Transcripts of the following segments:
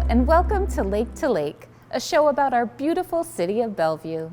and welcome to Lake, a show about our beautiful city of Bellevue.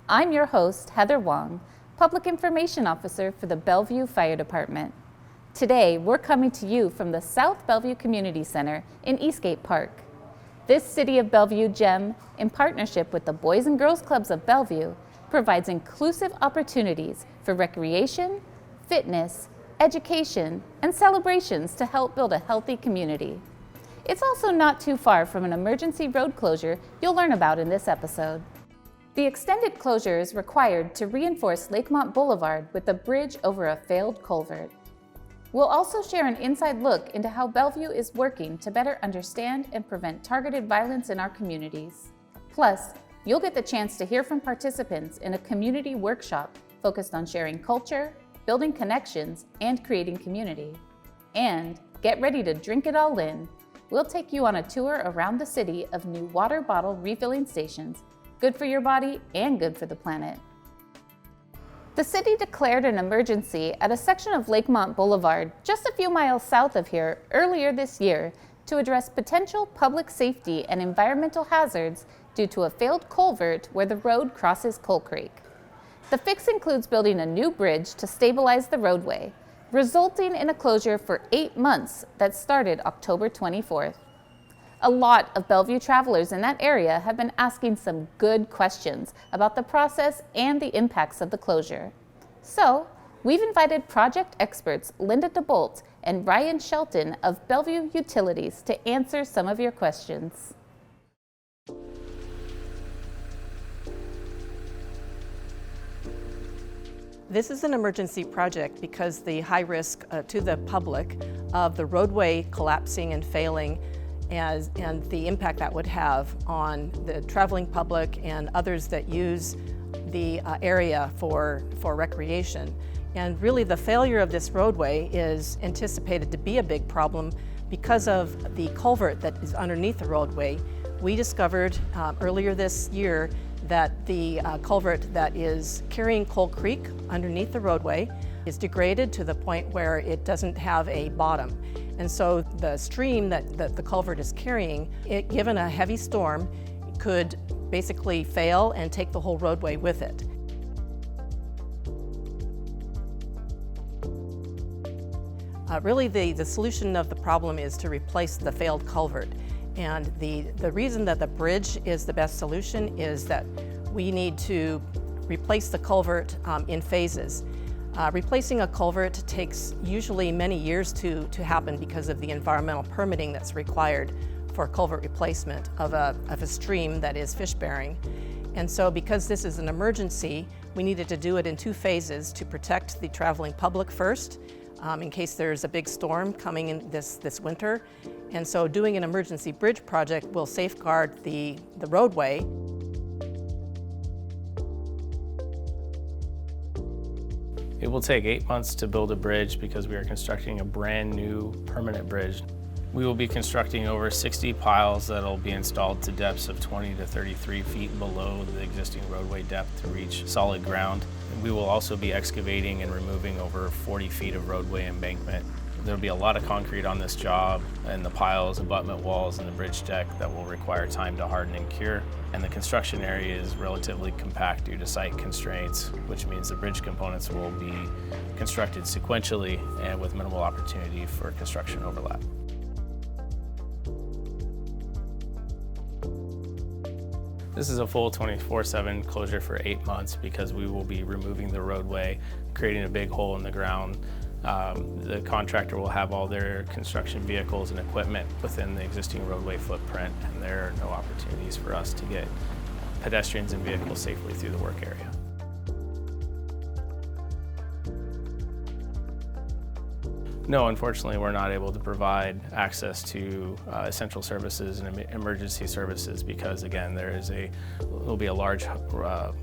I'm your host, Heather Wong, Public Information Officer for the Bellevue Fire Department. Today, we're coming to you from the South Bellevue Community Center in Eastgate Park. This City of Bellevue gem, in partnership with the Boys and Girls Clubs of Bellevue, provides inclusive opportunities for recreation, fitness, education, and celebrations to help build a healthy community. It's also not too far from an emergency road closure you'll learn about in this episode. The extended closure is required to reinforce Lakemont Boulevard with a bridge over a failed culvert. We'll also share an inside look into how Bellevue is working to better understand and prevent targeted violence in our communities. Plus, you'll get the chance to hear from participants in a community workshop focused on sharing culture, building connections, and creating community. And get ready to drink it all in. We'll take you on a tour around the city of new water bottle refilling stations, good for your body and good for the planet. The city declared an emergency at a section of Lakemont Boulevard just a few miles south of here earlier this year to address potential public safety and environmental hazards due to a failed culvert where the road crosses Coal Creek. The fix includes building a new bridge to stabilize the roadway, resulting in a closure for 8 months that started October 24th. A lot of Bellevue travelers in that area have been asking some good questions about the process and the impacts of the closure. So, we've invited project experts Linda DeBolt and Ryan Shelton of Bellevue Utilities to answer some of your questions. This is an emergency project because the high risk to the public of the roadway collapsing and failing and the impact that would have on the traveling public and others that use the area for recreation. And really the failure of this roadway is anticipated to be a big problem because of the culvert that is underneath the roadway. We discovered earlier this year that the culvert that is carrying Coal Creek underneath the roadway is degraded to the point where it doesn't have a bottom. And so the stream that the culvert is carrying, given a heavy storm, could basically fail and take the whole roadway with it. Really the solution of the problem is to replace the failed culvert. And the reason that the bridge is the best solution is that we need to replace the culvert in phases. Replacing a culvert takes usually many years to happen because of the environmental permitting that's required for culvert replacement of a stream that is fish-bearing. And so because this is an emergency, we needed to do it in 2 phases to protect the traveling public first, in case there's a big storm coming in this winter. And so doing an emergency bridge project will safeguard the roadway. It will take 8 months to build a bridge because we are constructing a brand new permanent bridge. We will be constructing over 60 piles that will be installed to depths of 20 to 33 feet below the existing roadway depth to reach solid ground. And we will also be excavating and removing over 40 feet of roadway embankment. There will be a lot of concrete on this job, and the piles, abutment walls, and the bridge deck that will require time to harden and cure. And the construction area is relatively compact due to site constraints, which means the bridge components will be constructed sequentially and with minimal opportunity for construction overlap. This is a full 24/7 closure for 8 months because we will be removing the roadway, creating a big hole in the ground. The contractor will have all their construction vehicles and equipment within the existing roadway footprint, and there are no opportunities for us to get pedestrians and vehicles safely through the work area. No, unfortunately, we're not able to provide access to essential services and emergency services because, again, will be a large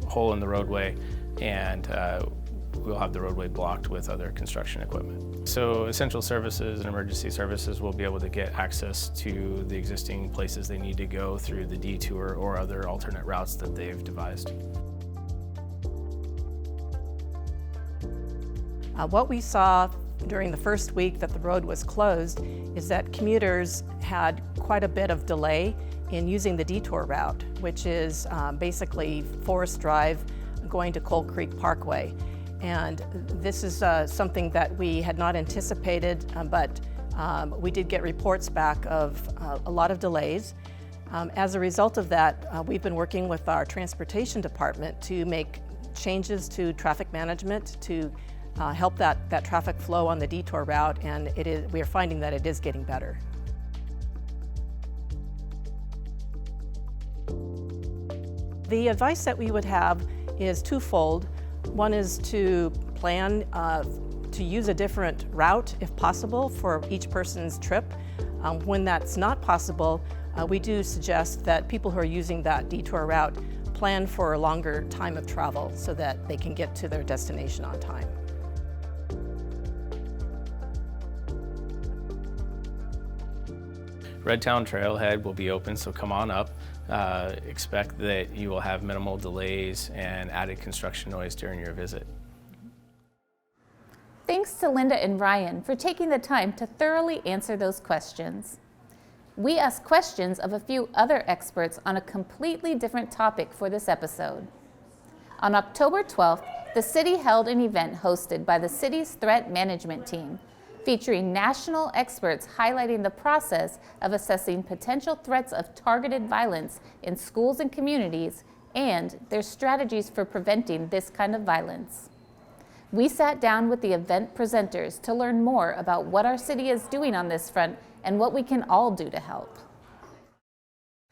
hole in the roadway, and we'll have the roadway blocked with other construction equipment. So essential services and emergency services will be able to get access to the existing places they need to go through the detour or other alternate routes that they've devised. What we saw during the first week that the road was closed is that commuters had quite a bit of delay in using the detour route, which is basically Forest Drive going to Coal Creek Parkway. And this is something that we had not anticipated, but we did get reports back of a lot of delays. As a result of that, we've been working with our transportation department to make changes to traffic management to help that traffic flow on the detour route, and we are finding that it is getting better. The advice that we would have is twofold. One is to plan to use a different route if possible for each person's trip. When that's not possible, we do suggest that people who are using that detour route plan for a longer time of travel so that they can get to their destination on time. Redtown Trailhead will be open, so come on up. Expect that you will have minimal delays and added construction noise during your visit. Thanks to Linda and Ryan for taking the time to thoroughly answer those questions. We asked questions of a few other experts on a completely different topic for this episode. On October 12th, the city held an event hosted by the city's threat management team, featuring national experts highlighting the process of assessing potential threats of targeted violence in schools and communities and their strategies for preventing this kind of violence. We sat down with the event presenters to learn more about what our city is doing on this front and what we can all do to help.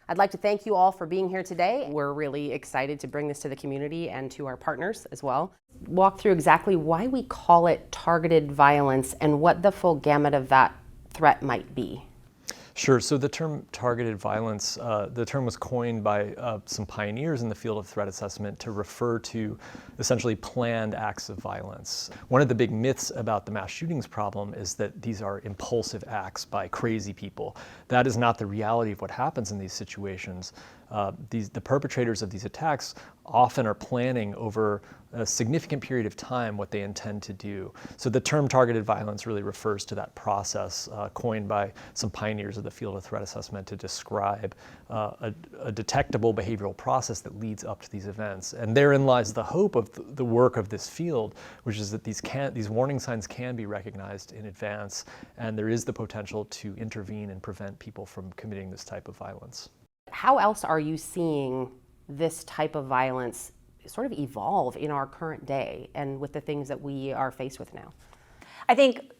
I'd like to thank you all for being here today. We're really excited to bring this to the community and to our partners as well. Walk through exactly why we call it targeted violence and what the full gamut of that threat might be. Sure. So the term targeted violence, the term was coined by some pioneers in the field of threat assessment to refer to essentially planned acts of violence. One of the big myths about the mass shootings problem is that these are impulsive acts by crazy people. That is not the reality of what happens in these situations. The perpetrators of these attacks often are planning over a significant period of time what they intend to do. So the term targeted violence really refers to that process coined by some pioneers of the field of threat assessment to describe a detectable behavioral process that leads up to these events. And therein lies the hope of the work of this field, which is that these warning signs can be recognized in advance, and there is the potential to intervene and prevent people from committing this type of violence. How else are you seeing this type of violence sort of evolve in our current day and with the things that we are faced with now? I think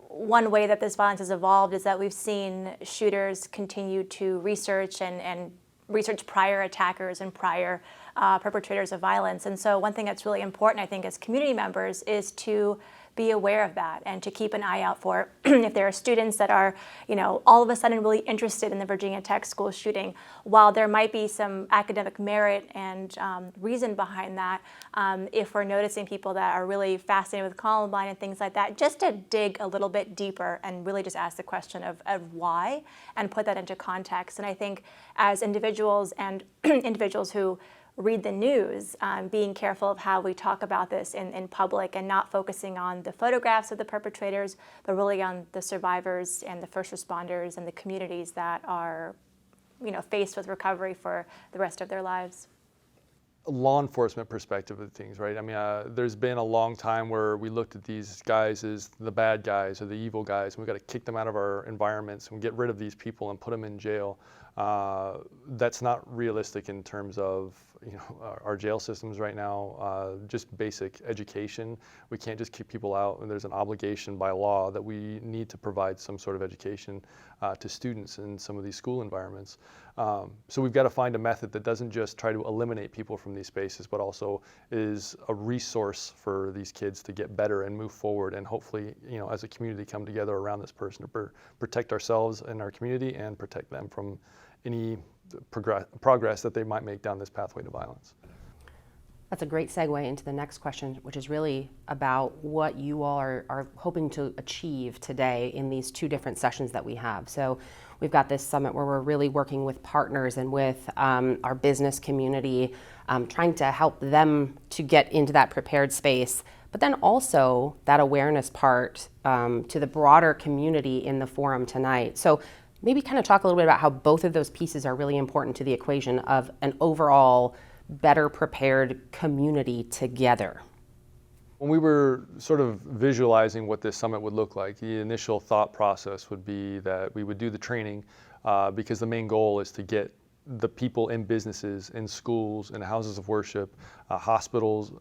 one way that this violence has evolved is that we've seen shooters continue to research and research prior attackers and prior perpetrators of violence. And so one thing that's really important, I think, as community members is to be aware of that and to keep an eye out for if there are students that are, all of a sudden really interested in the Virginia Tech school shooting. While there might be some academic merit and reason behind that, if we're noticing people that are really fascinated with Columbine and things like that, just to dig a little bit deeper and really just ask the question of why and put that into context. And I think as individuals and individuals who read the news, being careful of how we talk about this in public and not focusing on the photographs of the perpetrators, but really on the survivors and the first responders and the communities that are, faced with recovery for the rest of their lives. Law enforcement perspective of things, right? I mean, there's been a long time where we looked at these guys as the bad guys or the evil guys, and we got to kick them out of our environments and get rid of these people and put them in jail. That's not realistic in terms of our jail systems right now. Just basic education. We can't just kick people out, and there's an obligation by law that we need to provide some sort of education to students in some of these school environments. So we've got to find a method that doesn't just try to eliminate people from these spaces, but also is a resource for these kids to get better and move forward, and hopefully, as a community, come together around this person to protect ourselves and our community and protect them from any progress that they might make down this pathway to violence. That's a great segue into the next question, which is really about what you all are hoping to achieve today in these two different sessions that we have. So we've got this summit where we're really working with partners and with our business community, trying to help them to get into that prepared space, but then also that awareness part to the broader community in the forum tonight. So maybe kind of talk a little bit about how both of those pieces are really important to the equation of an overall better prepared community together. When we were sort of visualizing what this summit would look like, the initial thought process would be that we would do the training because the main goal is to get the people in businesses, in schools, in houses of worship, hospitals,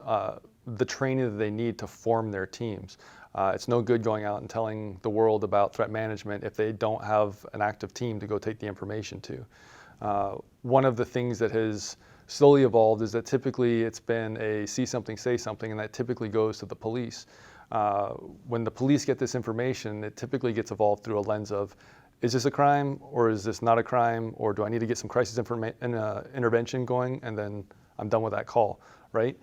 the training that they need to form their teams. It's no good going out and telling the world about threat management if they don't have an active team to go take the information to. One of the things that has slowly evolved is that typically it's been a see something, say something, and that typically goes to the police. When the police get this information, it typically gets evolved through a lens of, is this a crime or is this not a crime, or do I need to get some crisis intervention going and then I'm done with that call, right?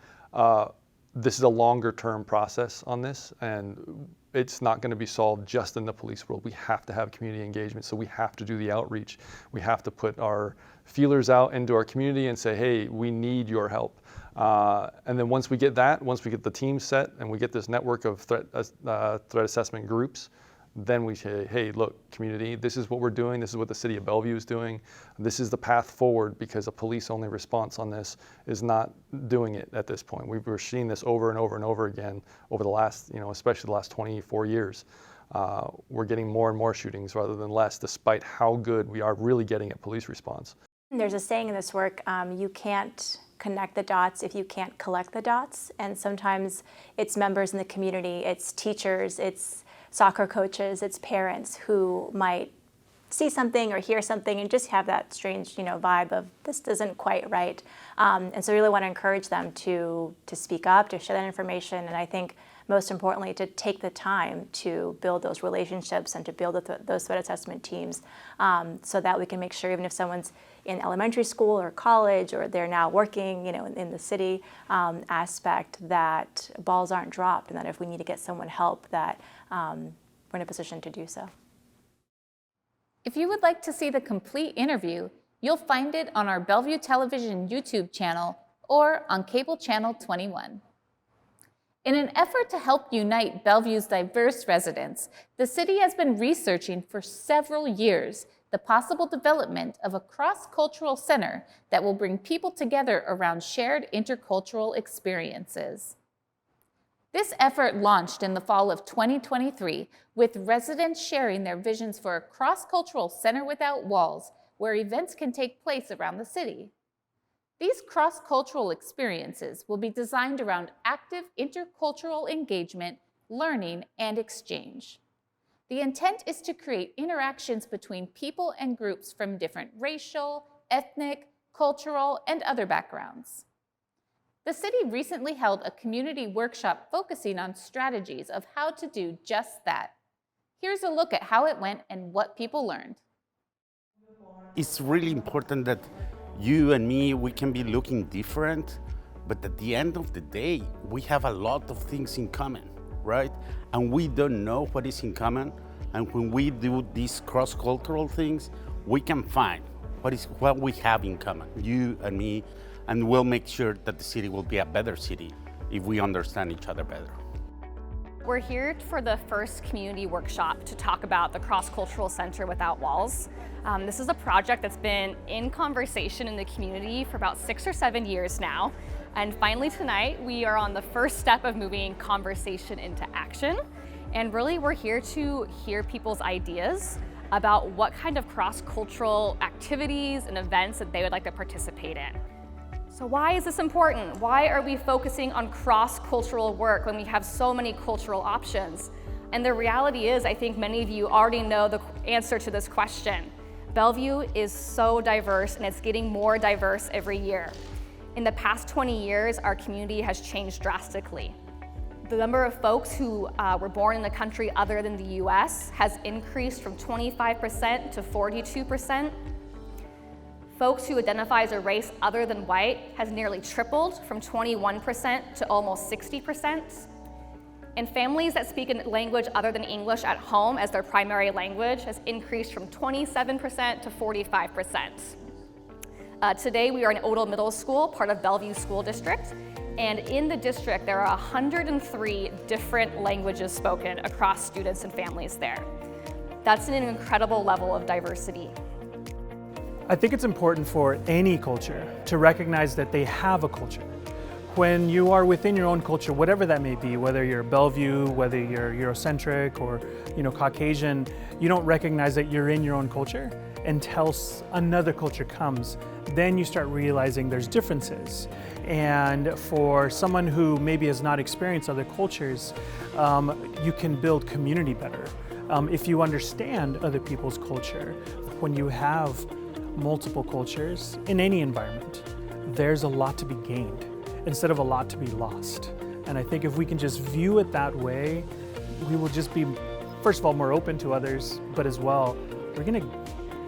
This is a longer term process on this, and it's not going to be solved just in the police world. We have to have community engagement, so we have to do the outreach. We have to put our feelers out into our community and say, hey, we need your help. And then once we get the team set and we get this network of threat assessment groups, then we say, hey, look, community, this is what we're doing. This is what the city of Bellevue is doing. This is the path forward, because a police-only response on this is not doing it at this point. We're seeing this over and over and over again over the last, especially the last 24 years. We're getting more and more shootings rather than less, despite how good we are really getting at police response. There's a saying in this work, you can't connect the dots if you can't collect the dots. And sometimes it's members in the community, it's teachers, it's soccer coaches, it's parents who might see something or hear something and just have that strange, vibe of this isn't quite right. And so I really want to encourage them to speak up, to share that information, and I think most importantly to take the time to build those relationships and to build those threat assessment teams, so that we can make sure even if someone's in elementary school or college or they're now working, in the city aspect, that balls aren't dropped, and that if we need to get someone help, that we're in a position to do so. If you would like to see the complete interview, you'll find it on our Bellevue Television YouTube channel or on Cable Channel 21. In an effort to help unite Bellevue's diverse residents, the city has been researching for several years the possible development of a cross-cultural center that will bring people together around shared intercultural experiences. This effort launched in the fall of 2023 with residents sharing their visions for a cross-cultural center without walls where events can take place around the city. These cross-cultural experiences will be designed around active intercultural engagement, learning, and exchange. The intent is to create interactions between people and groups from different racial, ethnic, cultural, and other backgrounds. The city recently held a community workshop focusing on strategies of how to do just that. Here's a look at how it went and what people learned. It's really important that you and me, we can be looking different, but at the end of the day, we have a lot of things in common, right? And we don't know what is in common. And when we do these cross-cultural things, we can find what we have in common, you and me, and we'll make sure that the city will be a better city if we understand each other better. We're here for the first community workshop to talk about the Cross-Cultural Center Without Walls. This is a project that's been in conversation in the community for about 6 or 7 years now. And finally tonight, we are on the first step of moving conversation into action. And really, we're here to hear people's ideas about what kind of cross-cultural activities and events that they would like to participate in. So why is this important? Why are we focusing on cross-cultural work when we have so many cultural options? And the reality is, I think many of you already know the answer to this question. Bellevue is so diverse, and it's getting more diverse every year. In the past 20 years, our community has changed drastically. The number of folks who were born in the country other than the US has increased from 25% to 42%. Folks who identify as a race other than white has nearly tripled from 21% to almost 60%. And families that speak a language other than English at home as their primary language has increased from 27% to 45%. Today we are in Odell Middle School, part of Bellevue School District, and in the district there are 103 different languages spoken across students and families there. That's an incredible level of diversity. I think it's important for any culture to recognize that they have a culture. When you are within your own culture, whatever that may be, whether you're Bellevue, whether you're Eurocentric or Caucasian, you don't recognize that you're in your own culture until another culture comes. Then you start realizing there's differences. And for someone who maybe has not experienced other cultures, you can build community better. If you understand other people's culture, when you have multiple cultures in any environment, there's a lot to be gained instead of a lot to be lost. And I think if we can just view it that way, we will just be, first of all, more open to others, but as well, we're gonna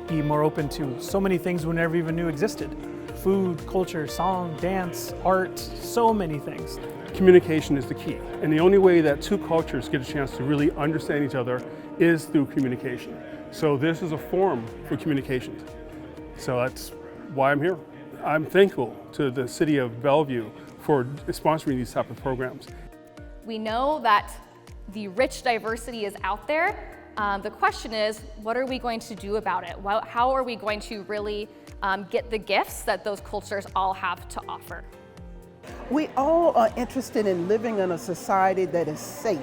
be more open to so many things we never even knew existed. Food, culture, song, dance, art, so many things. Communication is the key, and the only way that two cultures get a chance to really understand each other is through communication. So this is a forum for communication. So that's why I'm here. I'm thankful to the city of Bellevue for sponsoring these type of programs. We know that the rich diversity is out there. The question is, what are we going to do about it? How are we going to really get the gifts that those cultures all have to offer? We all are interested in living in a society that is safe.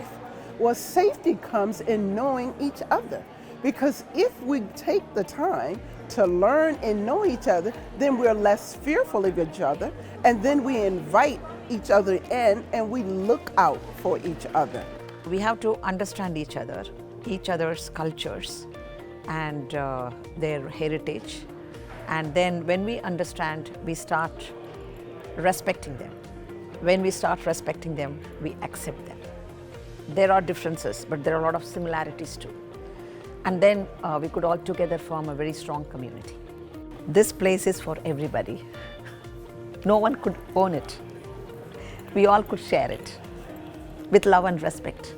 Well, safety comes in knowing each other, because if we take the time to learn and know each other, then we're less fearful of each other, and then we invite each other in and we look out for each other. We have to understand each other's cultures and their heritage, and then when we understand, we start respecting them. When we start respecting them, we accept them. There are differences, but there are a lot of similarities too. And then we could all together form a very strong community. This place is for everybody. No one could own it. We all could share it with love and respect.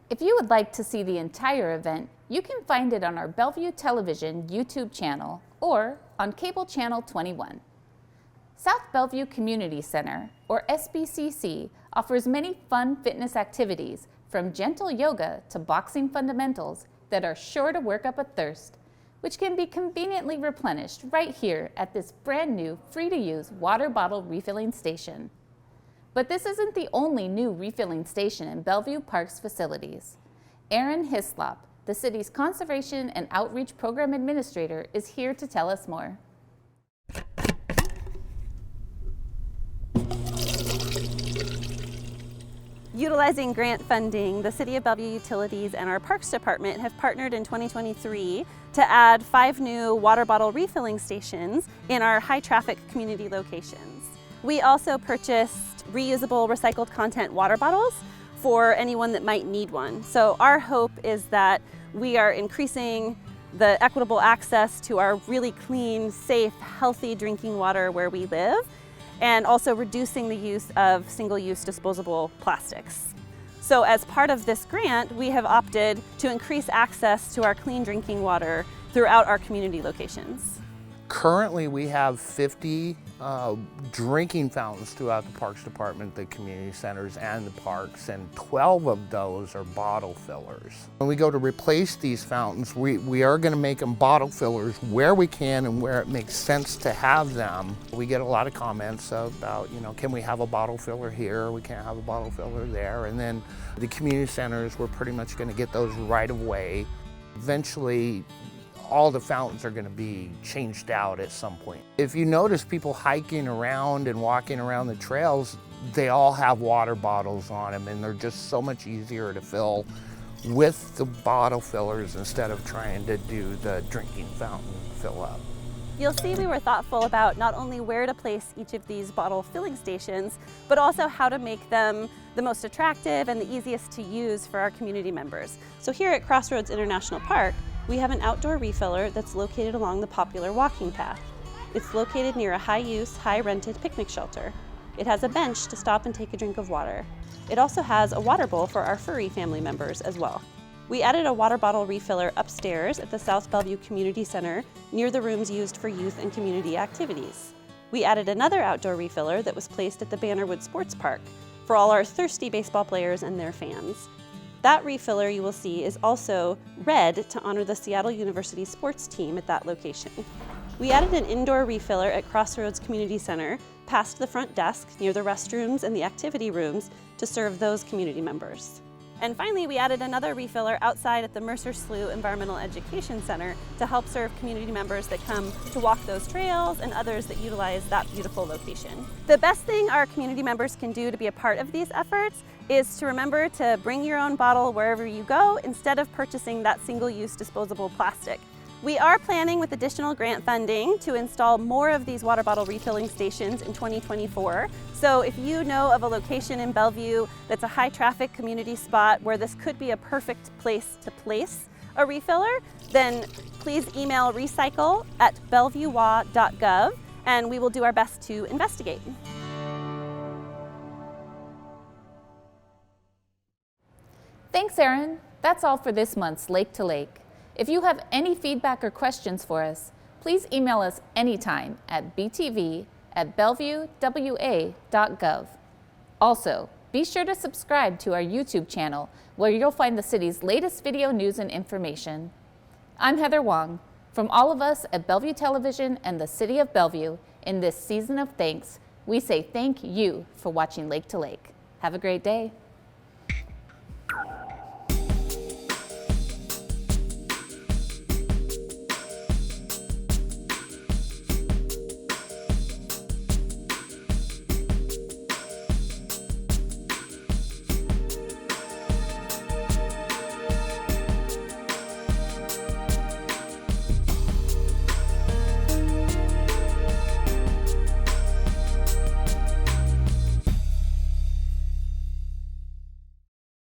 If you would like to see the entire event, you can find it on our Bellevue Television YouTube channel or on Cable Channel 21. South Bellevue Community Center, or SBCC, offers many fun fitness activities from gentle yoga to boxing fundamentals that are sure to work up a thirst, which can be conveniently replenished right here at this brand new free-to-use water bottle refilling station. But this isn't the only new refilling station in Bellevue Park's facilities. Aaron Hislop, the city's Conservation and Outreach Program Administrator, is here to tell us more. Utilizing grant funding, the City of Bellevue Utilities and our Parks Department have partnered in 2023 to add 5 new water bottle refilling stations in our high-traffic community locations. We also purchased reusable recycled content water bottles for anyone that might need one. So our hope is that we are increasing the equitable access to our really clean, safe, healthy drinking water where we live, and also reducing the use of single-use disposable plastics. So as part of this grant, we have opted to increase access to our clean drinking water throughout our community locations. Currently, we have 50 drinking fountains throughout the Parks Department, the community centers, and the parks, and 12 of those are bottle fillers. When we go to replace these fountains, we are going to make them bottle fillers where we can and where it makes sense to have them. We get a lot of comments about, can we have a bottle filler here? We can't have a bottle filler there. And then the community centers, we're pretty much going to get those right away. Eventually, all the fountains are going to be changed out at some point. If you notice people hiking around and walking around the trails, they all have water bottles on them, and they're just so much easier to fill with the bottle fillers instead of trying to do the drinking fountain fill up. You'll see we were thoughtful about not only where to place each of these bottle filling stations, but also how to make them the most attractive and the easiest to use for our community members. So here at Crossroads International Park, we have an outdoor refiller that's located along the popular walking path. It's located near a high-use, high-rented picnic shelter. It has a bench to stop and take a drink of water. It also has a water bowl for our furry family members as well. We added a water bottle refiller upstairs at the South Bellevue Community Center near the rooms used for youth and community activities. We added another outdoor refiller that was placed at the Bannerwood Sports Park for all our thirsty baseball players and their fans. That refiller you will see is also red to honor the Seattle University sports team at that location. We added an indoor refiller at Crossroads Community Center past the front desk near the restrooms and the activity rooms to serve those community members. And finally, we added another refiller outside at the Mercer Slough Environmental Education Center to help serve community members that come to walk those trails and others that utilize that beautiful location. The best thing our community members can do to be a part of these efforts is to remember to bring your own bottle wherever you go instead of purchasing that single-use disposable plastic. We are planning with additional grant funding to install more of these water bottle refilling stations in 2024. So if you know of a location in Bellevue that's a high traffic community spot where this could be a perfect place to place a refiller, then please email recycle@bellevuewa.gov and we will do our best to investigate. Thanks, Erin. That's all for this month's Lake to Lake. If you have any feedback or questions for us, please email us anytime at btv@bellevuewa.gov. Also, be sure to subscribe to our YouTube channel where you'll find the city's latest video news and information. I'm Heather Wong. From all of us at Bellevue Television and the City of Bellevue, in this season of thanks, we say thank you for watching Lake to Lake. Have a great day.